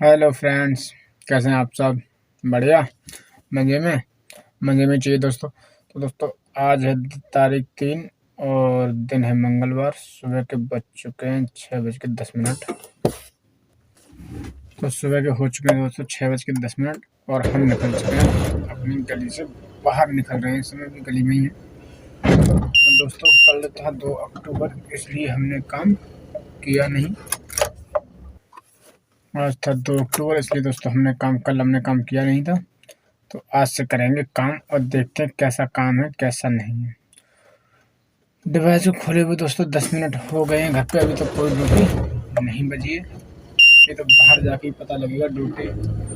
Hello friends, कैसे हैं आप सब? बढ़िया। मज़े में। मज़े में चाहिए दोस्तों। तो दोस्तों, आज है तारीख 3 और दिन है मंगलवार। सुबह के बज चुके हैं 6:10। तो सुबह के हो चुके हैं दोस्तों 6:10 और हम निकल चुके हैं अपनी गली से। बाहर निकल रहे हैं, इस समय भी गली में ही है। और दोस्तों, कल था 2 अक्टूबर, इसलिए हमने काम किया नहीं। आज था 2 अक्टूबर, इसलिए दोस्तों कल हमने काम किया नहीं था। तो आज से करेंगे काम और देखते हैं कैसा काम है कैसा नहीं है। डिवाइस को खोले हुए दोस्तों 10 मिनट हो गए हैं घर पे, अभी तक कोई ड्यूटी नहीं बजी है। ये तो बाहर जाके ही पता लगेगा ड्यूटी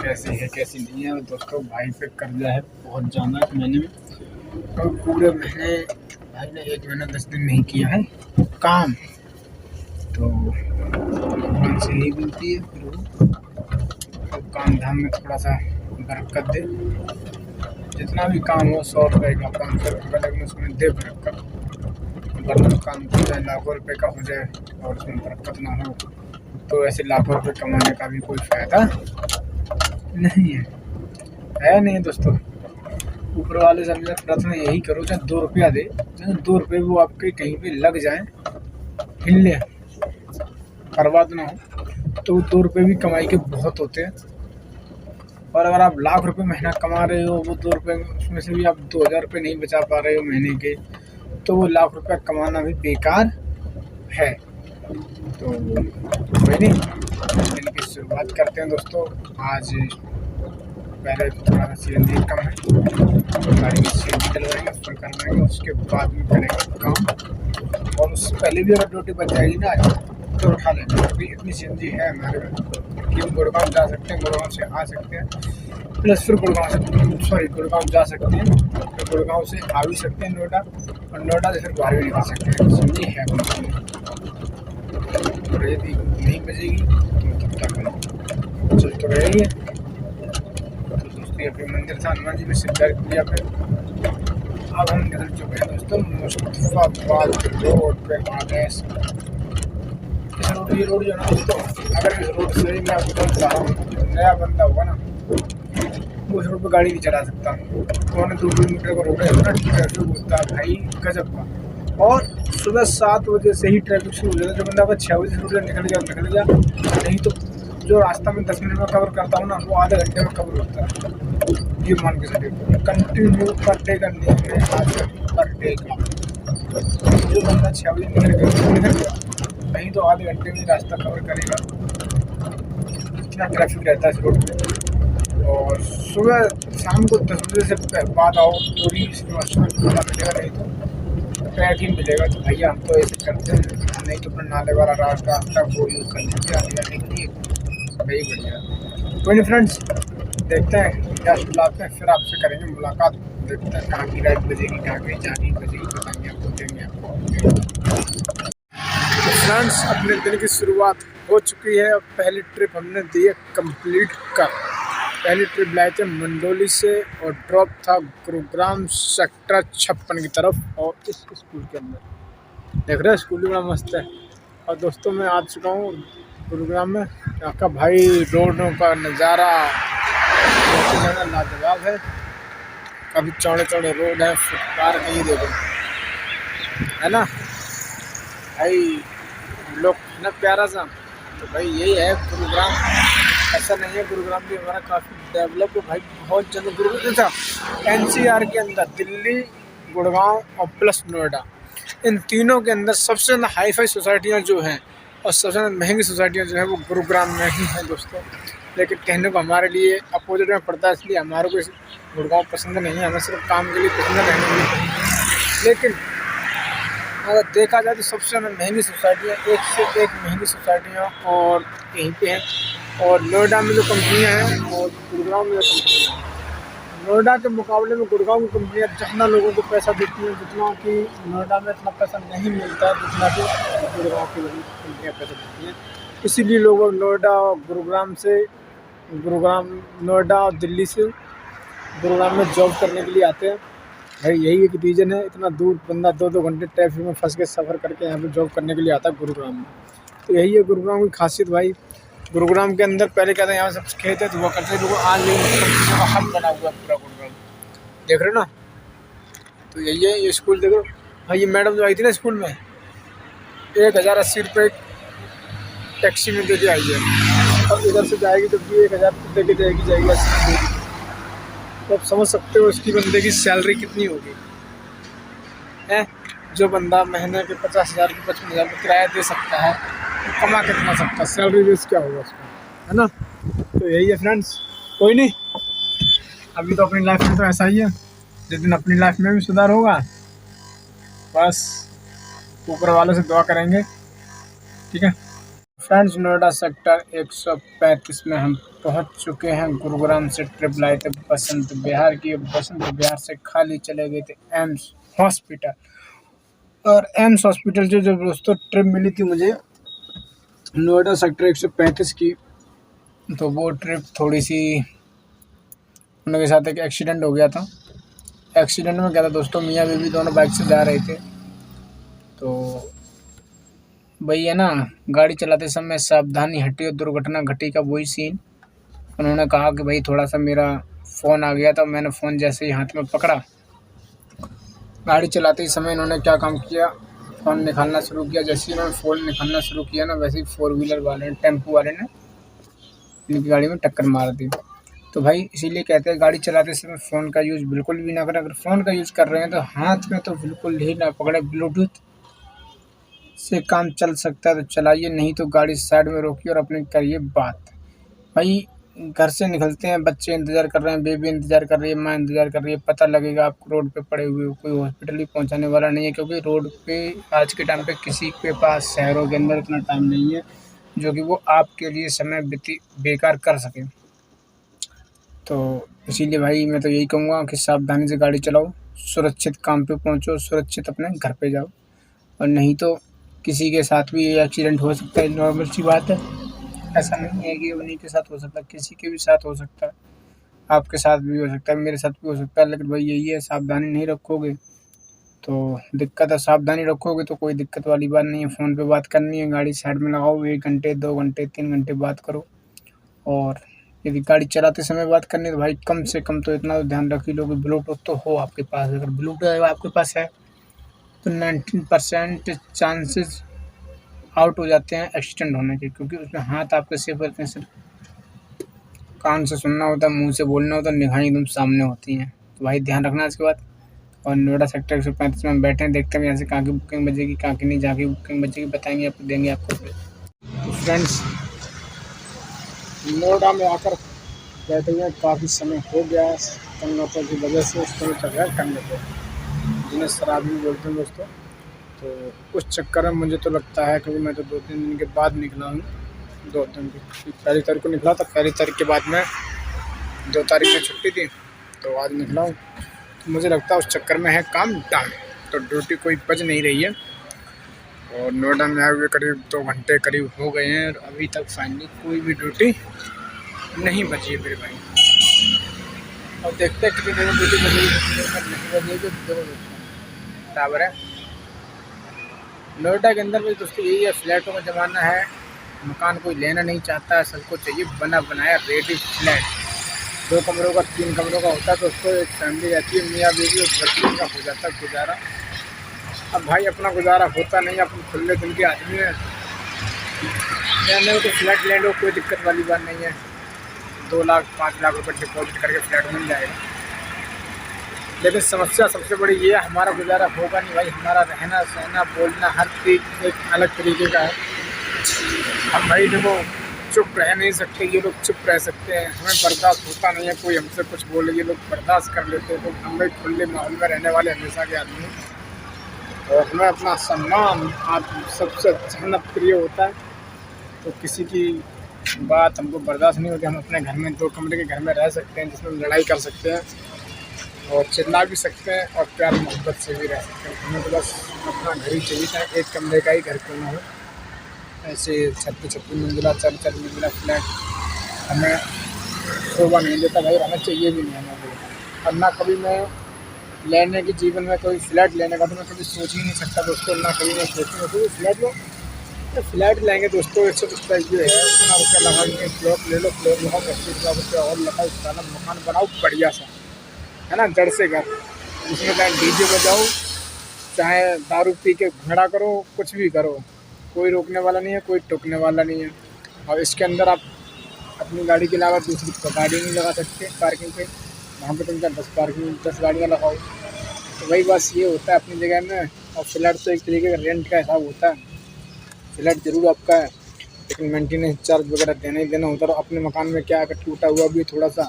कैसी है कैसी नहीं है। और दोस्तों, भाई पे कर्जा है बहुत ज़्यादा इस महीने में। और पूरे महीने भाई ने 1 महीना 10 दिन नहीं किया है काम। तो भगवान से यही विनती है फिर वो तो काम धाम में थोड़ा सा बरकत दे। जितना भी काम हो 100 रुपये का 500 रुपये का, लेकिन उसमें दे बरकत। वरना काम हो जाए लाखों रुपए का हो जाए और उसमें बरकत ना हो तो ऐसे लाखों रुपए कमाने का भी कोई फायदा नहीं है नहीं दोस्तों। ऊपर वाले से मैं प्रार्थना यही करो, चाहे 2 रुपया दे, चाहे 2 रुपये वो आपके कहीं पे लग जाए, हिलने बर्बाद ना हो, तो 2 रुपये भी कमाई के बहुत होते हैं। और अगर आप लाख रुपए महीना कमा रहे हो, वो 2 रुपये उसमें से भी आप 2000 रुपये नहीं बचा पा रहे हो महीने के, तो वो लाख रुपया कमाना भी बेकार है। तो कोई नहीं, दिन की शुरुआत करते हैं दोस्तों। आज पहले थोड़ा सा सीएनजी कम है, तो गाड़ी में सीएनजी डलवाएंगे, फुल करवाएंगे, उसके बाद में करेंगे काम। और उससे पहले भी अगर ड्यूटी बच जाएगी ना आज, तो उठा लेंगे। अभी इतनी सीएनजी है हमारे में कि हम गुड़गांव जा सकते हैं, गुड़गांव से आ सकते हैं, प्लस फिर गुड़गांव जा सकते हैं, फिर गुड़गांव से आ भी सकते हैं नोएडा, और नोएडा से फिर बाहर भी निकल सकते हैं। सीएनजी है और यदि नहीं बजेगी तो तब तक हम चल तो रहे ही है। तो दोस्तों, ये मंदिर था हनुमान जी में सिद्धार्थ किया पे। अब हम निकल चुके हैं दोस्तों मुस्तफाबाद रोड पे। इस रोड ये रोड जो है ना दोस्तों, अगर इस रोड से मैं आपको बता रहा हूँ, नया बंदा होगा ना उस रोड पर गाड़ी नहीं चला सकता। 2 किलोमीटर का रोड है, इतना ट्रैफिक होता है भाई गजब का। और सुबह 7 बजे से ही ट्रैफिक शुरू हो जाता है। जो बंदा अगर 6 बजे से रोड निकल गया, नहीं तो जो रास्ता में 10 मिनट में कवर करता हूँ ना, वो आधे घंटे में कवर होता है। ये मान के चलिए कंटिन्यू पर डे का नियम है आज पर डे का। जो बंदा 6 बजे निकल गया, नहीं तो आधे घंटे में रास्ता कवर करेगा। इतना ट्रैफिक रहता है इस रोड पे। और सुबह शाम को 10 बजे से बाद आओ तो ही पता मिलेगा, नहीं तो पैक ही मिलेगा। तो भैया हम तो ऐसे करते हैं, नहीं तो फिर नाले वाला रास्ता वो यूज़ कर लेते हैं आने जाने के लिए। वही बढ़िया। कोई नहीं फ्रेंड्स, देखते हैं क्या लाते हैं, फिर आपसे करेंगे मुलाकात। देखते हैं कहाँ की राइड बजेगी, कहाँ की जानी बजेगी, बताएंगे आपको, देंगे आपको। तो फ्रेंड्स, अपने दिन की शुरुआत हो चुकी है और पहली ट्रिप हमने दी है कंप्लीट कर। पहली ट्रिप लाए थे मंडोली से और ड्रॉप था गुरुग्राम सेक्टर 56 की तरफ। और इस स्कूल के अंदर देख रहे हैं, स्कूल भी बड़ा मस्त है। और दोस्तों, मैं आ चुका हूँ गुरुग्राम में। यहाँ का भाई रोडों का नज़ारा बहुत ही ज़्यादा लाजवाब है। काफ़ी चौड़े चौड़े रोड है, फुटपाथ कहीं देखो, है ना भाई, लोग इतना प्यारा सा। तो भाई यही है गुरुग्राम। ऐसा नहीं है, गुरुग्राम भी हमारा काफ़ी डेवलप है भाई, बहुत ज़्यादा। गुरुग्राम था एनसीआर के अंदर, दिल्ली, गुड़गांव और प्लस नोएडा, इन तीनों के अंदर सबसे ज़्यादा हाई फाई सोसाइटियाँ जो हैं और सबसे ज़्यादा महंगी सोसाइटियाँ जो हैं वो गुरुग्राम में ही हैं दोस्तों। लेकिन कहने को हमारे लिए अपोजिट में पड़ता है, इसलिए हमारे को गुड़गांव पसंद नहीं है। हमें सिर्फ काम के लिए पसंद है, रहने के लिए पसंद है। लेकिन अगर देखा जाए तो सबसे ज़्यादा महंगी सोसाइटियाँ, एक से एक महंगी सोसाइटियाँ और यहीं पे हैं। और नोएडा में जो कंपनियाँ हैं और गुड़गांव में जो कंपनियाँ हैं, नोएडा के मुकाबले में गुड़गांव की कंपनियाँ जितना लोगों को पैसा देती हैं, जितना कि नोएडा में इतना पैसा नहीं मिलता है जितना कि गुड़गांव की कंपनियाँ पैसा देती हैं। इसीलिए लोग नोएडा और नोएडा और दिल्ली से गुरुग्राम में जॉब करने के लिए आते हैं भाई। यही एक रीज़न है, इतना दूर बंदा 2-2 घंटे ट्रैफिक में फंस के सफ़र करके यहाँ पे जॉब करने के लिए आता है गुरुग्राम में। तो यही है गुरुग्राम की खासियत भाई। गुरुग्राम के अंदर पहले क्या था, यहाँ सब खेत है तो वो करते थे, आज का हब बना हुआ पूरा गुरुग्राम, देख रहे हो ना। तो यही है ये स्कूल, देखो हाँ ये मैडम जो आई थी ना स्कूल में, 1080 रुपये टैक्सी में दे के आई है, और इधर से जाएगी तो भी 1000 दे के जाएगी 80 रुपये। तो आप समझ सकते हो इसकी बंदे की सैलरी कितनी होगी है। जो बंदा महीने के 50,000 की 55,000 का किराया दे सकता है तो कमा कितना सकता है, सैलरी बेस क्या होगा उसका, है ना। तो यही है फ्रेंड्स, कोई नहीं, अभी तो अपनी लाइफ में तो ऐसा ही है, जिस दिन अपनी लाइफ में भी सुधार होगा बस ऊपर वालों से दुआ करेंगे, ठीक है। फ्रेंड्स नोएडा सेक्टर 135 में हम पहुंच चुके हैं। गुरुग्राम से ट्रिप लाए थे बसंत विहार की, बसंत विहार से खाली चले गए थे एम्स हॉस्पिटल, और एम्स हॉस्पिटल जो दोस्तों ट्रिप मिली थी मुझे नोएडा सेक्टर 135 की, तो वो ट्रिप थोड़ी सी उनके साथ एक एक्सीडेंट हो गया था। एक्सीडेंट में क्या था दोस्तों, मियाँ बीवी दोनों बाइक से जा रहे थे, तो वही है ना, गाड़ी चलाते समय सावधानी हटी और दुर्घटना घटी का वही सीन। उन्होंने कहा कि भाई थोड़ा सा मेरा फ़ोन आ गया था, मैंने फ़ोन जैसे ही हाथ में पकड़ा, गाड़ी चलाते ही समय इन्होंने क्या काम किया, फ़ोन निकालना शुरू किया। जैसे ही इन्होंने फ़ोन निकालना शुरू किया ना, वैसे ही 4 व्हीलर वाले ने, टेम्पो वाले ने इनकी गाड़ी में टक्कर मार दी। तो भाई इसीलिए कहते हैं गाड़ी चलाते समय फ़ोन का यूज़ बिल्कुल भी ना करें। अगर फ़ोन का यूज़ कर रहे हैं तो हाथ में तो बिल्कुल ही ना पकड़े, ब्लूटूथ से काम चल सकता है तो चलाइए, नहीं तो गाड़ी साइड में रोकिए और अपनी करिए बात। भाई घर से निकलते हैं, बच्चे इंतज़ार कर रहे हैं, बेबी इंतज़ार कर रही है, माँ इंतज़ार कर रही है, पता लगेगा आपको रोड पे पड़े हुए, कोई हॉस्पिटल भी पहुंचाने वाला नहीं है, क्योंकि रोड पे आज के टाइम पे किसी के पास शहरों के अंदर इतना टाइम नहीं है जो कि वो आपके लिए समय बेकार कर सके। तो इसीलिए भाई मैं तो यही कहूँगा कि सावधानी से गाड़ी चलाओ, सुरक्षित काम पे पहुँचो, सुरक्षित अपने घर पे जाओ, और नहीं तो किसी के साथ भी एक्सीडेंट हो सकता है, नॉर्मल सी बात है। ऐसा नहीं है कि उन्हीं के साथ हो सकता है, किसी के भी साथ हो सकता है, आपके साथ भी हो सकता है, मेरे साथ भी हो सकता है। लेकिन भाई यही है, सावधानी नहीं रखोगे तो दिक्कत है, सावधानी रखोगे तो कोई दिक्कत वाली बात नहीं है। फ़ोन पे बात करनी है, गाड़ी साइड में लगाओ, 1 घंटे 2 घंटे 3 घंटे बात करो। और यदि गाड़ी चलाते समय बात करनी है तो भाई कम से कम तो इतना तो ध्यान रख ही लो कि ब्लूटूथ तो हो आपके पास। अगर ब्लूटूथ आपके पास है तो 19% चांसेस आउट हो जाते हैं एक्सीडेंट होने के, क्योंकि उसमें हाथ आपके सेफ रहते हैं। सिर्फ कान से सुनना होता है, मुंह से बोलना होता है, निगाहें एकदम सामने होती हैं। तो भाई ध्यान रखना इसके बाद। और नोएडा सेक्टर 135 में हम बैठे हैं, देखते हैं यहाँ से कहाँ की बुकिंग बजेगी, कहाँ की नहीं, जाके बुकिंग बजेगी बताएंगे आपको, देंगे आपको। तो फ्रेंड्स नोएडा में आकर बैठे हुए काफ़ी समय हो गया, संगतों की वजह से उस समय चल रहा है करने को, जिन्हें शराबी बोलते हैं दोस्तों। तो उस चक्कर में मुझे तो लगता है, क्योंकि मैं तो 2-3 दिन के बाद निकला हूँ, 2 दिन की 1 तारीख को निकला था, 1 तारीख के बाद में 2 तारीख में छुट्टी थी, तो आज निकला हूँ। तो मुझे लगता है उस चक्कर में है काम डन, तो ड्यूटी कोई बज नहीं रही है। और नोएडा में आए हुए करीब 2 घंटे करीब हो गए हैं, और अभी तक फाइनली कोई भी ड्यूटी नहीं बची है मेरे भाई। और देखते हैं कितनी देर ड्यूटी बजेगी बराबर है। नोएडा के अंदर भी दोस्तों यही है, फ्लैटों का ज़माना है, मकान कोई लेना नहीं चाहता है, सबको चाहिए बना बनाया रेडी फ्लैट। 2 कमरों का 3 कमरों का होता है दोस्तों, एक फैमिली रहती है, मियाँ बीवी और बच्चे का हो जाता है गुजारा। अब भाई अपना गुजारा होता नहीं, अपन खुले दिल के आदमी हैं, लेने को तो फ्लैट ले लो, कोई दिक्कत वाली बात नहीं है। 2 लाख 5 लाख रुपये डिपॉजिट करके फ्लैट मिल जाएगा। लेकिन समस्या सबसे बड़ी ये है, हमारा गुजारा होगा नहीं भाई, हमारा रहना सहना बोलना हर चीज़ एक अलग तरीके का है। हम भाई देखो चुप रह नहीं सकते, ये लोग चुप रह सकते हैं, हमें बर्दाश्त होता नहीं है, कोई हमसे कुछ बोले ये लोग बर्दाश्त कर लेते हैं। तो हम भाई खुले माहौल में रहने वाले हमेशा के आदमी हैं, और हमें अपना सम्मान आप सबसे अच्छा प्रिय होता है। तो किसी की बात हमको बर्दाश्त नहीं होती, हम अपने घर में 2 कमरे के घर में रह सकते हैं, जिसमें लड़ाई कर सकते हैं और चिल्ला भी सकते हैं और प्यार मोहब्बत से भी रह सकते हैं। हमें तो बस अपना घर ही चाहिए, चाहे 1 कमरे का ही घर क्यों ना हो। ऐसे 36 मंजिला 4 मंजिला फ्लैट हमें शोभा नहीं देता भाई, हमें चाहिए भी नहीं हमें। और ना कभी मैं लेने के जीवन में कोई फ्लैट लेने का तो मैं कभी सोच ही नहीं सकता दोस्तों, ना कभी मैं सोचूँगा कोई फ्लैट लो। तो फ्लैट लेंगे दोस्तों 150 ये है, उतना रुपया लगाएंगे, प्लॉट ले लो, प्लॉट लगाओ, 25 लाख रुपया और लगाओ, साला मकान बनाओ बढ़िया सा, है ना, जड़ से घर। उसमें चाहे डीजे बजाओ, चाहे दारू पी के घड़ा करो, कुछ भी करो, कोई रोकने वाला नहीं है, कोई टोकने वाला नहीं है। और इसके अंदर आप अपनी गाड़ी के अलावा दूसरी गाड़ी नहीं लगा सकते पार्किंग पे, वहाँ पे तुम 10 गाड़ियाँ लगाओ। तो वही बस ये होता है अपनी जगह में। और फ्लैट तो एक तरीके का रेंट का हिसाब होता है, फ्लैट जरूर आपका है, लेकिन मेंटेनेंस चार्ज वगैरह देना ही देना होता है। और अपने मकान में क्या अगर टूटा हुआ भी थोड़ा सा,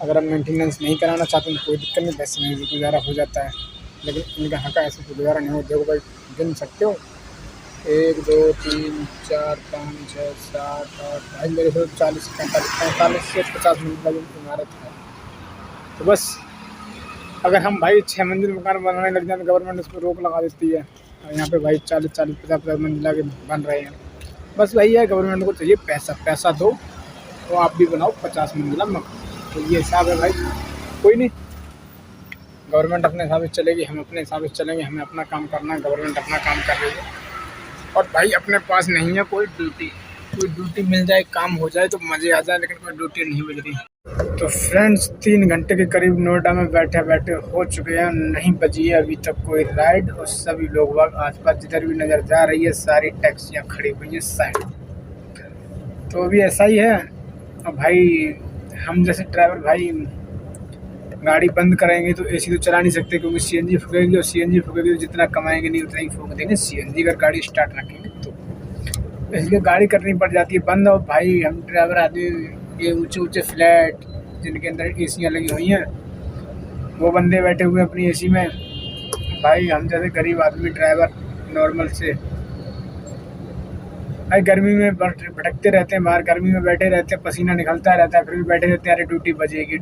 अगर आप मेंटेनेंस नहीं कराना चाहते तो कोई दिक्कत नहीं, पैसे में भी गुजारा हो जाता है। लेकिन इनका हक ऐसे तो गुजारा नहीं हो। देखो भाई, गिन सकते हो 1 2 3 4 5 6 7 8 भाई, मेरे को 45 से 50 मिनट का इमारत है। तो बस अगर हम भाई 6 मंजिल मकान बनाने लग जाए तो गवर्नमेंट उस पर रोक लगा देती है। और यहाँ पे भाई 40-50 मंजिला के बन रहे हैं। बस वही है, गवर्नमेंट को चाहिए पैसा, पैसा दो तो आप भी बनाओ 50 मंजिला मकान। तो ये हिसाब है भाई। कोई नहीं, गवर्नमेंट अपने हिसाब से चलेगी, हम अपने हिसाब से चलेंगे, हमें अपना काम करना है, गवर्नमेंट अपना काम कर रही है। और भाई अपने पास नहीं है कोई ड्यूटी मिल जाए, काम हो जाए तो मज़े आ जाए, लेकिन कोई ड्यूटी नहीं मिल रही। तो फ्रेंड्स 3 घंटे के करीब नोएडा में बैठे बैठे हो चुके हैं, नहीं बची है अभी तक कोई राइड। और सभी लोग बाग आसपास जिधर भी नज़र जा रही है सारी टैक्सियाँ खड़ी हुई हैं साइड। तो अभी ऐसा ही है। और भाई हम जैसे ड्राइवर भाई गाड़ी बंद कराएंगे तो एसी तो चला नहीं सकते, क्योंकि सीएनजी फूकेगी, और सीएनजी फूकेगी तो जितना कमाएंगे नहीं उतना ही फूक देंगे सीएनजी अगर गाड़ी स्टार्ट रखेंगे तो। इसलिए गाड़ी करनी पड़ जाती है बंद। और भाई हम ड्राइवर आदमी, ये ऊंचे फ्लैट जिनके अंदर एसियाँ लगी हुई हैं, वो बंदे बैठे हुए अपनी एसी में। भाई हम जैसे गरीब आदमी ड्राइवर नॉर्मल से भाई गर्मी में भटकते रहते हैं, बाहर गर्मी में बैठे रहते हैं, पसीना निकलता रहता है, फिर भी बैठे रहते हैं, अरे ड्यूटी बजेगी,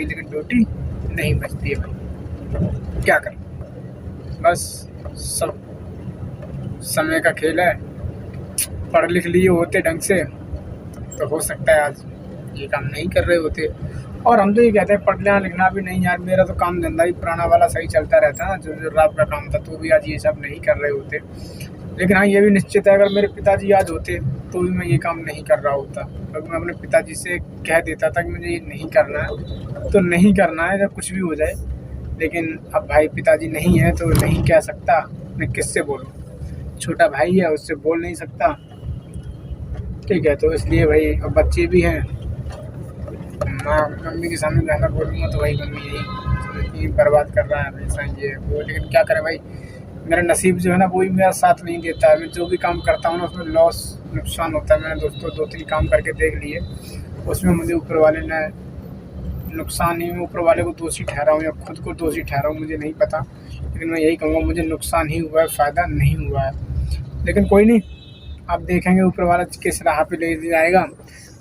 लेकिन ड्यूटी नहीं बजती है भाई। क्या करें, बस सब समय का खेल है। पढ़ लिख लिए होते ढंग से तो हो सकता है आज ये काम नहीं कर रहे होते। और हम तो ये कहते हैं पढ़ लिखना लिखना भी नहीं यार, मेरा तो काम धंधा ही पुराना वाला सही चलता रहता है, जो रात का काम था, तो भी आज ये सब नहीं कर रहे होते। लेकिन हाँ ये भी निश्चित है, अगर मेरे पिताजी आज होते तो भी मैं ये काम नहीं कर रहा होता, क्योंकि मैं अपने पिताजी से कह देता था कि मुझे ये नहीं करना है तो नहीं करना है, जब कुछ भी हो जाए। लेकिन अब भाई पिताजी नहीं है तो नहीं कह सकता, मैं किससे बोलूँ, छोटा भाई है उससे बोल नहीं सकता, ठीक है। तो इसलिए भाई अब बच्चे भी हैं, माँ मम्मी के सामने जाना बोलूँगा तो भाई मम्मी यही बर्बाद कर रहा है हमेशा ये वो। लेकिन क्या करें भाई, मेरा नसीब जो है ना वही मेरा साथ नहीं देता है। मैं जो भी काम करता हूँ ना उसमें नुकसान होता है। मैंने दोस्तों 2-3 काम करके देख लिए, उसमें मुझे ऊपर वाले ने नुकसान ही, मैं ऊपर वाले को दोषी ठहराऊँ या खुद को दोषी ठहराऊँ मुझे नहीं पता, लेकिन मैं यही कहूँगा मुझे नुकसान ही हुआ है, फ़ायदा नहीं हुआ है। लेकिन कोई नहीं, आप देखेंगे ऊपर वाला किस राह पे ले जाएगा,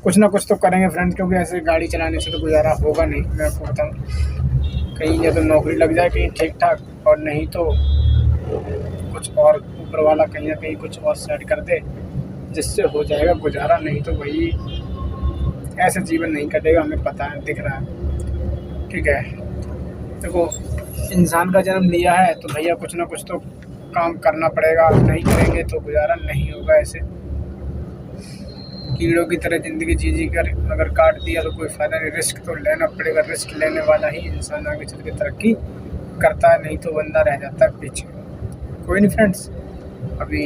कुछ ना कुछ तो करेंगे फ्रेंड्स, क्योंकि ऐसे गाड़ी चलाने से तो गुजारा होगा नहीं। मैं आपको बताऊँ, कहीं या तो नौकरी लग जाए कहीं ठीक ठाक, और नहीं तो कुछ और ऊपर वाला कहीं ना कहीं कुछ और सेट कर दे जिससे हो जाएगा गुजारा, नहीं तो वही ऐसे जीवन नहीं कटेगा, हमें पता है, दिख रहा है, ठीक है। देखो इंसान का जन्म लिया है तो भैया कुछ ना कुछ तो काम करना पड़ेगा, नहीं करेंगे तो गुजारा नहीं होगा। ऐसे कीड़ों की तरह ज़िंदगी जी कर अगर काट दिया तो कोई फ़ायदा नहीं, रिस्क तो लेना पड़ेगा, रिस्क लेने वाला ही इंसान आगे चल के तरक्की करता है, नहीं तो बंदा रह जाता है पीछे। कोई नहीं फ्रेंड्स, अभी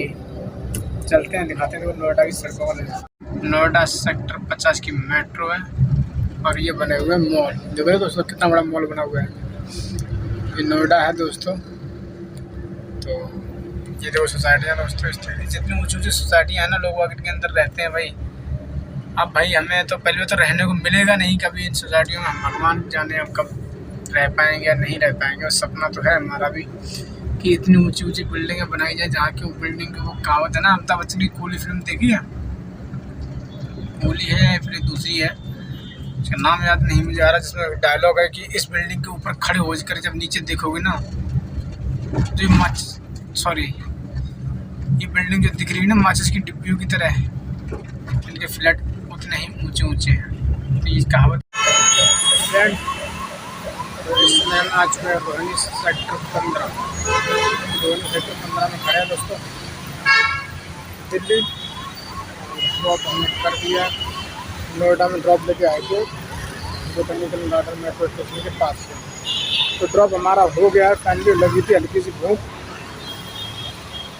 चलते हैं, दिखाते हैं नोएडा की सड़कों वाले। नोएडा सेक्टर 50 की मेट्रो है और ये बने हुए मॉल, देखो दोस्तों कितना बड़ा मॉल बना हुआ है। ये नोएडा है दोस्तों। तो ये देखो सोसाइटियाँ दोस्तों, जितनी ऊँची सोसाइटियाँ हैं ना, लोग वाकई के अंदर रहते हैं भाई। अब भाई हमें तो पहले तो रहने को मिलेगा नहीं कभी इन सोसाइटियों में, भगवान जाने हम कब रह पाएंगे या नहीं रह पाएंगे। और सपना तो है हमारा भी कि इतनी ऊंची ऊंची बिल्डिंगें बनाई जाए, जहाँ की वो बिल्डिंग की वो कहावत है ना, अमिताभ बच्चन की कूली फिल्म देखी है, कूली है फिर दूसरी है, उसका नाम याद नहीं मुझे आ रहा, जिसमें डायलॉग है कि इस बिल्डिंग के ऊपर खड़े हो कर जब नीचे देखोगे ना तो ये बिल्डिंग जो दिख रही है ना माचिस की डिब्बियों की तरह है, इनके फ्लैट उतने ही ऊंचे ऊंचे हैं। तो ये कहावत फ्लैट आ चुका है रोहिणी सेक्टर 15 में खड़े हैं दोस्तों। दिल्ली। ड्रॉप हमने कर दिया, नोएडा में ड्रॉप लेके आए थे बोटैनिकल गार्डन मेट्रो स्टेशन के पास से। तो ड्रॉप हमारा हो गया है फाइनली। लगी थी हल्की सी भूख,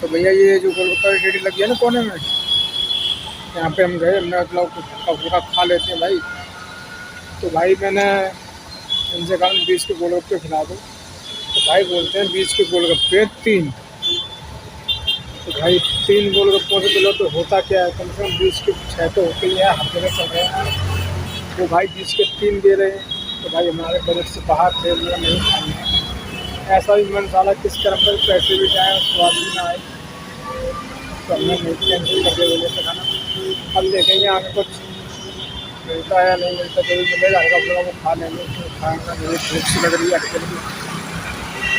तो भैया ये जो गोलगप्पा की रेडी लगी है ना कोने में, यहाँ पे हम गए, हमने मतलब पूरा खा लेते हैं भाई। तो भाई मैंने इनसे कहा 20 के गोलगप्पे खिला दो, तो भाई बोलते हैं 20 के गोलगप्पे 3। तो भाई 3 गोलगप्पों से चलो तो होता क्या है, कम से कम 20 के 6 तो होते ही है, हर जगह चल रहे हैं। वो भाई 20 के 3 दे रहे हैं, तो भाई हमारे बजट से बाहर थे, वो नहीं खाएंगे। ऐसा भी मन साला किस कर्म पर पैसे भी जाए और स्वाद भी ना आए, तो हमने नहीं कैंसिल कर दिया बोले से खाना। अब देखेंगे आगे कुछ मिलता है या नहीं मिलता, जो भी मिलेगा हल्का फुल्का वो खा लेंगे। खाएंगे, मुझे भूख सी लग रही है हल्की हल्की।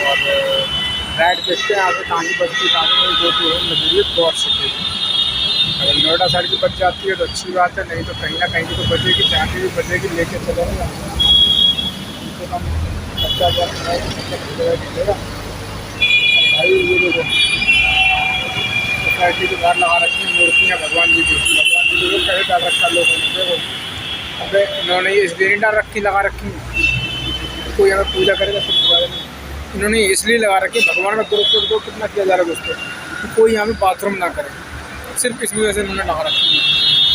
और राइड देखते हैं आगे कहाँ की बस्ती कहाँ की जो तो मजबूरी बहुत सकती है। अगर नोएडा साइड की बच जाती है तो अच्छी बात है, नहीं तो कहीं ना कहीं की तो बचेगी, जहाँ की भी बचेगी लेके चलेंगे। तो हम बच्चा मिलेगा भाई। ये देखो सोसाइटी के बाहर लगा रखी हैं मूर्तियाँ भगवान जी की कैसे डाल रखा लोगों ने। देखो अबे इन्होंने ये इसलिए नहीं डाल रखी, लगा रखी कोई अगर पूजा करेगा सब बुरा नहीं। इन्होंने इसलिए लगा रखी भगवान का दुरुपयोग कितना किया जा रहा है दोस्तों, कि कोई यहाँ पे बाथरूम ना करे, सिर्फ इस वजह से इन्होंने लगा रखी है।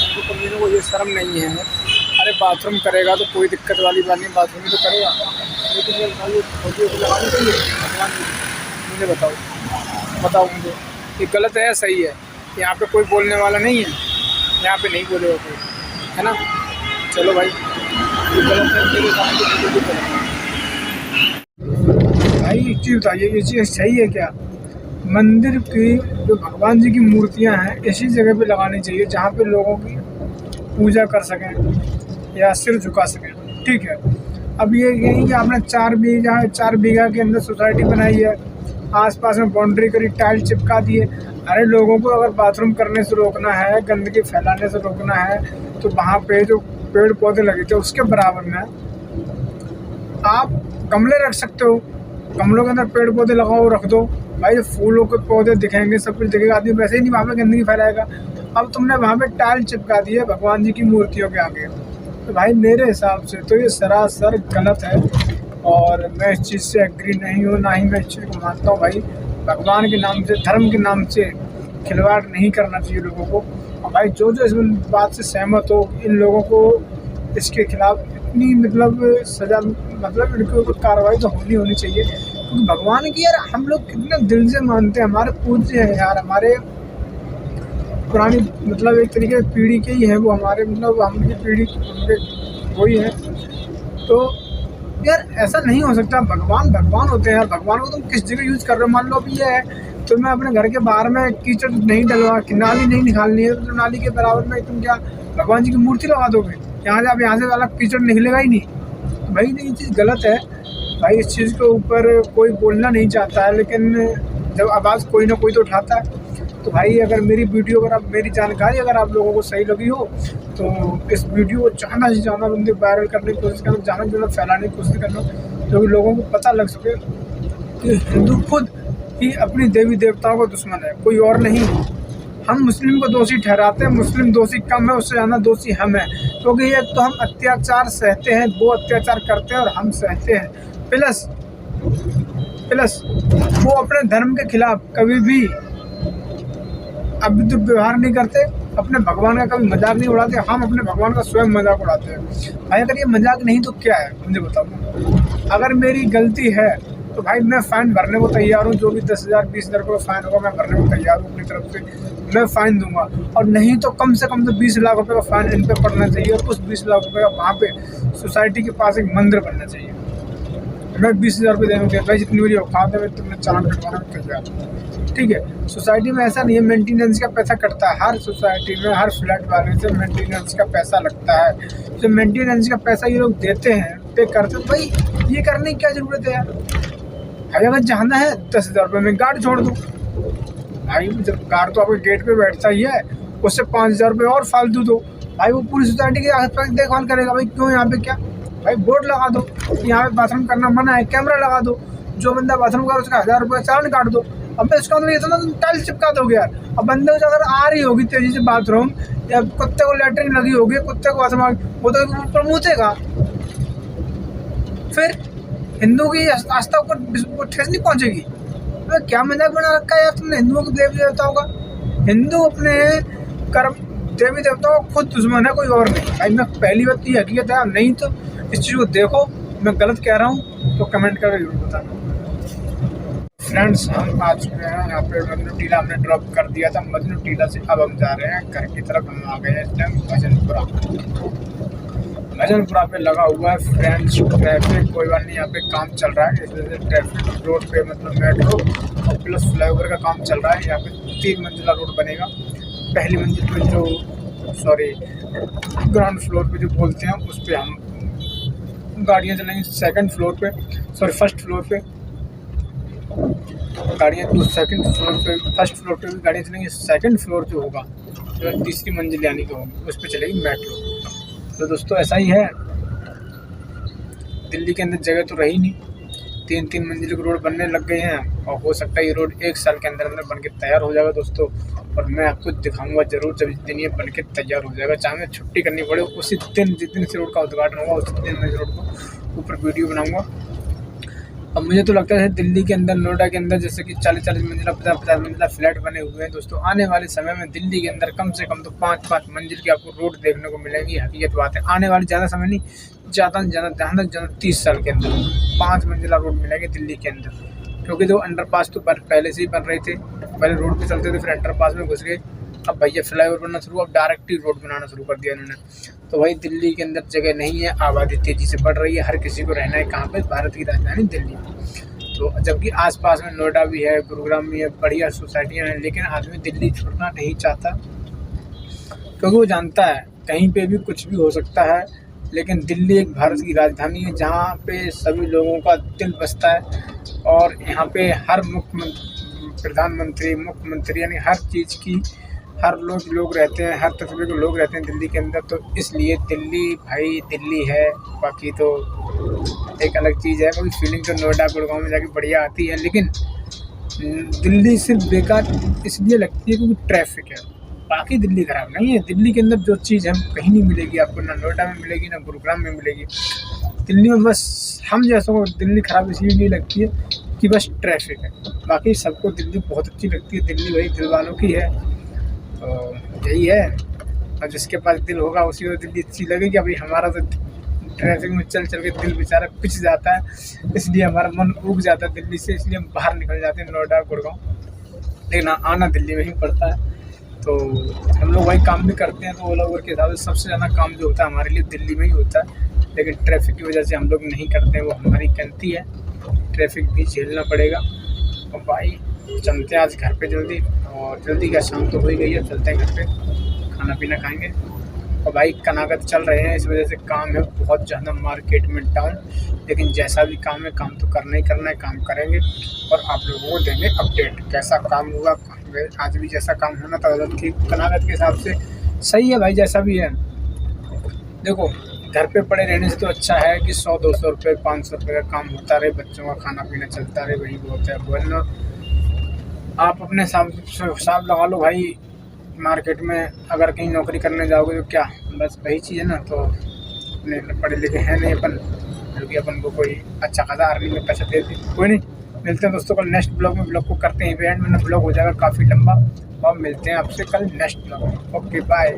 उनको कमीनों को ये शर्म नहीं है। अरे बाथरूम करेगा तो कोई दिक्कत वाली बात नहीं, बाथरूम ही तो करेगा, लेकिन ये छोटी लगानी चाहिए भगवान जी। मुझे बताओ मुझे ये गलत है या सही है? यहाँ पे कोई बोलने वाला नहीं है, यहाँ पे नहीं बोलेगा कोई, है ना। चलो भाई ये गलत है, मेरे सामने भाई एक चीज़ बताइए, ये चीज़ सही है क्या? मंदिर की जो भगवान जी की मूर्तियां हैं ऐसी जगह पे लगानी चाहिए जहाँ पे लोगों की पूजा कर सकें या सिर झुका सकें, ठीक है। अब ये यही कि आपने 4 बीघा के अंदर सोसाइटी बनाई है, आसपास में बाउंड्री करी, टाइल चिपका दिए। अरे लोगों को अगर बाथरूम करने से रोकना है, गंदगी फैलाने से रोकना है, तो वहाँ पे जो पेड़ पौधे लगे थे उसके बराबर में आप गमले रख सकते हो, गमलों के अंदर पेड़ पौधे लगाओ, रख दो भाई। जो फूलों के पौधे दिखेंगे, सब कुछ दिखेगा, आदमी वैसे ही नहीं वहाँ पे गंदगी फैलाएगा। अब तुमने वहाँ पे टाइल चिपका दी है भगवान जी की मूर्तियों के आगे, तो भाई मेरे हिसाब से तो ये सरासर गलत है और मैं इस चीज़ से एग्री नहीं हूँ, ना ही मैं इस चीज़ को मानता हूँ। भाई भगवान के नाम से, धर्म के नाम से खिलवाड़ नहीं करना चाहिए लोगों को। और भाई जो इस बात से सहमत हो, इन लोगों को इसके खिलाफ इतनी मतलब सज़ा, मतलब इनके ऊपर कार्रवाई तो होनी चाहिए। क्योंकि भगवान की यार हम लोग कितने दिल से मानते हैं, हमारे पूज्य हैं यार, हमारे पुरानी मतलब एक तरीके से पीढ़ी के ही हैं वो, हमारे मतलब हमारी पीढ़ी उनके वही है। तो यार ऐसा नहीं हो सकता, भगवान होते हैं यार। भगवान को तुम किस जगह यूज़ कर रहे हो? मान लो अभी ये है तो मैं अपने घर के बाहर में कीचड़ नहीं डलवा, नाली नहीं निकालनी है, तो नाली के बराबर में तुम क्या भगवान जी की मूर्ति लगा दोगे? यहाँ से वाला कीचड़ निकलेगा ही नहीं। तो भाई ये चीज़ गलत है भाई। इस चीज़ के ऊपर कोई बोलना नहीं चाहता है, लेकिन जब आवाज़ कोई ना कोई तो उठाता है। तो भाई अगर मेरी वीडियो, अगर आप मेरी जानकारी अगर आप लोगों को सही लगी हो तो इस वीडियो को ज़्यादा से ज़्यादा बंदे वायरल करने की कोशिश करना, ज़्यादा से ज़्यादा फैलाने की कोशिश करना, क्योंकि लोगों को पता लग सके कि हिंदू खुद ही अपनी देवी देवताओं का दुश्मन है, कोई और नहीं। हम मुस्लिम को दोषी ठहराते हैं, मुस्लिम दोषी कम है, उससे ज़्यादा दोषी हम हैं, क्योंकि ये तो हम अत्याचार सहते हैं, वो अत्याचार करते हैं और हम सहते हैं। प्लस वो अपने धर्म के खिलाफ कभी भी अभद्र व्यवहार नहीं करते, अपने भगवान का कभी मजाक नहीं उड़ाते। हम अपने भगवान का स्वयं मजाक उड़ाते हैं भाई। अगर ये मजाक नहीं तो क्या है मुझे बताओ। अगर मेरी गलती है तो भाई मैं फ़ाइन भरने को तैयार हूँ, जो भी 10,000 20,000 का फ़ाइन होगा मैं भरने को तैयार हूँ, अपनी तरफ से मैं फ़ाइन दूंगा। और नहीं तो कम से कम तो 20 लाख रुपये का फ़ाइन इन पर पड़ना चाहिए, और उस 20 लाख रुपये का वहाँ पे सोसाइटी के पास एक मंदिर बनना चाहिए। मैं 20,000 रुपये देने भाई, जितनी मेरी औकात है मैं तुमने चालान कटवाना तैयार, ठीक है। सोसाइटी में ऐसा नहीं है, मेंटेनेंस का पैसा कटता है हर सोसाइटी में, हर फ्लैट वाले से मेंटेनेंस का पैसा लगता है। जो मेंटेनेंस का पैसा ये लोग देते हैं, पे करते हैं, भाई ये करने की क्या ज़रूरत है यार? भाई अगर जाना है 10,000 रुपये में गार्ड छोड़ दो भाई, जब गार्ड तो आपके गेट पे बैठता ही है, उससे 5,000 रुपये और फालतू दो भाई। वो पूरी सोसाइटी के आस पास देखभाल करेगा भाई। क्यों यहाँ पे क्या भाई बोर्ड लगा दो, यहाँ पे बाथरूम करना मना है, कैमरा लगा दो, जो बंदा बाथरूम कर उसका 1,000 रुपये चालान काट दो। अब इसका मतलब इतना तुम टाइल्स चिपका दोगे यार। अब बंदे को अगर आ रही होगी तेजी से बाथरूम, या कुत्ते को लैट्रिन लगी होगी, कुत्ते को बाथरूम, वो तो ऊपर मुँचेगा, फिर हिंदू की आस्था को ठेस नहीं पहुंचेगी। तो क्या मजाक बना रखा है यार तुमने हिंदुओं के देवी देवताओं का। हिंदू अपने कर्म देवी देवताओं का खुद दुश्मन है, कोई और नहीं भाई। मैं पहली बात ये हकीकत है, नहीं तो इस चीज़ को देखो, मैं गलत कह रहा हूँ तो कमेंट करके जरूर बताना। फ्रेंड्स हम आ चुके हैं यहाँ पे मजनू टीला, हमने ड्रॉप कर दिया था मजनू टीला से। अब हम जा रहे हैं घर की तरफ, हम आ गए हैं इस टाइम भजनपुरा। भजनपुरा पे लगा हुआ है फ्रेंड्स ट्रैफिक, कोई बात नहीं, यहाँ पे काम चल रहा है, इस वजह से ट्रैफिक रोड पे मतलब मेट्रो और प्लस फ्लाईओवर का काम चल रहा है। यहाँ पे 3 मंजिला रोड बनेगा। पहली मंजिल पे जो ग्राउंड फ्लोर पे जो बोलते हैं उस पर हम गाड़ियाँ चलेंगी, फर्स्ट फ्लोर पे गाड़ियाँ, फर्स्ट फ्लोर पे भी गाड़ियाँ चलेंगी। सेकंड फ्लोर जो होगा, जो तीसरी मंजिल यानी कि होगी, उस पर चलेगी मेट्रो। तो दोस्तों ऐसा ही है, दिल्ली के अंदर जगह तो रही नहीं, 3 मंजिल के रोड बनने लग गए हैं, और हो सकता है ये रोड 1 साल के अंदर बन के तैयार हो जाएगा दोस्तों। और मैं आपको दिखाऊंगा जरूर जब जिस दिन ये बन के तैयार हो जाएगा, चाहे मैं छुट्टी करनी पड़े उसी दिन, जिस दिन से रोड का उद्घाटन होगा उसी दिन मैं इस रोड को ऊपर वीडियो बनाऊंगा। अब मुझे तो लगता है दिल्ली के अंदर, नोएडा के अंदर जैसे कि 40 मंजिला 50 मंजिला फ्लैट बने हुए हैं दोस्तों, आने वाले समय में दिल्ली के अंदर कम से कम तो 5 मंजिल की आपको रोड देखने को मिलेगी। हकीकत बात है, आने वाली ज़्यादा समय नहीं, ज़्यादा से ज़्यादा 30 साल के अंदर 5 मंजिला रोड मिलेगी दिल्ली के अंदर। क्योंकि तो अंडरपास तो पहले से ही बन रहे थे, पहले रोड पे चलते थे, फिर अंडरपास में घुस गए, अब भैया फ्लाईओवर बनना शुरू, अब डायरेक्ट ही रोड बनाना शुरू कर दिया उन्होंने। तो भाई दिल्ली के अंदर जगह नहीं है, आबादी तेज़ी से बढ़ रही है, हर किसी को रहना है कहाँ पे, भारत की राजधानी दिल्ली। तो जबकि आसपास में नोएडा भी है, गुरुग्राम भी है, बढ़िया सोसाइटियाँ हैं, लेकिन आदमी दिल्ली छोड़ना नहीं चाहता, क्योंकि वो जानता है कहीं पे भी कुछ भी हो सकता है। लेकिन दिल्ली एक भारत की राजधानी है जहाँ पे सभी लोगों का दिल बसता है, और यहाँ पे हर प्रधानमंत्री, मुख्यमंत्री, यानी हर चीज़ की हर लोग रहते हैं, हर तस्वीर के लोग रहते हैं दिल्ली के अंदर। तो इसलिए दिल्ली भाई दिल्ली है, बाकी तो एक अलग चीज़ है। कोई फीलिंग तो नोएडा गुड़गांव में जाके बढ़िया आती है, लेकिन दिल्ली सिर्फ बेकार इसलिए लगती है क्योंकि ट्रैफिक है, बाकी दिल्ली ख़राब नहीं है। दिल्ली के अंदर जो चीज़ है कहीं नहीं मिलेगी आपको, ना नोएडा में मिलेगी, ना गुरुग्राम में मिलेगी। दिल्ली में बस हम जैसों को दिल्ली ख़राब इसलिए नहीं लगती है कि बस ट्रैफिक है, बाकी सबको दिल्ली बहुत अच्छी लगती है। दिल्ली भाई दिल वालों की है, तो यही है। और जिसके पास दिल होगा उसी को दिल्ली अच्छी लगेगी। अभी हमारा तो ट्रैफिक में चल के दिल बेचारा पिच जाता है, इसलिए हमारा मन उग जाता है दिल्ली से, इसलिए हम बाहर निकल जाते हैं नोएडा गुड़गांव, लेकिन आना दिल्ली में ही पड़ता है। तो हम लोग वही काम भी करते हैं, तो ओला उबर के हिसाब से सबसे ज़्यादा काम जो होता है हमारे लिए दिल्ली में ही होता है, लेकिन ट्रैफिक की वजह से हम लोग नहीं करते हैं, वो हमारी गलती है। ट्रैफिक भी झेलना पड़ेगा। और भाई चलते हैं आज घर पे जल्दी, और जल्दी क्या शाम तो हो ही गई है, चलते हैं घर पे, खाना पीना खाएंगे। और भाई कनागत चल रहे हैं, इस वजह से काम है बहुत ज़्यादा मार्केट में डाउन, लेकिन जैसा भी काम है काम तो करना ही करना है, काम करेंगे और आप लोगों को देंगे अपडेट कैसा काम हुआ। आज भी जैसा काम होना था कनागत के हिसाब से सही है भाई, जैसा भी है। देखो घर पे पड़े रहने से तो अच्छा है कि 100-200 रुपये 500 रुपये का काम होता रहे, बच्चों का खाना पीना चलता रहे, वही बहुत है। बोलना आप अपने हिसाब लगा लो भाई, मार्केट में अगर कहीं नौकरी करने जाओगे तो क्या बस वही चीज़ है ना। तो अपने पढ़े लिखे हैं नहीं अपन, क्योंकि अपन को कोई अच्छा खासा अर्निंग में पैसा दे कोई नहीं। मिलते हैं दोस्तों कल नेक्स्ट ब्लॉग में, ब्लॉग को करते हैं एंड में, ब्लॉग हो जाएगा काफ़ी लंबा, और मिलते हैं आपसे कल नेक्स्ट ब्लॉग में। Okay bye.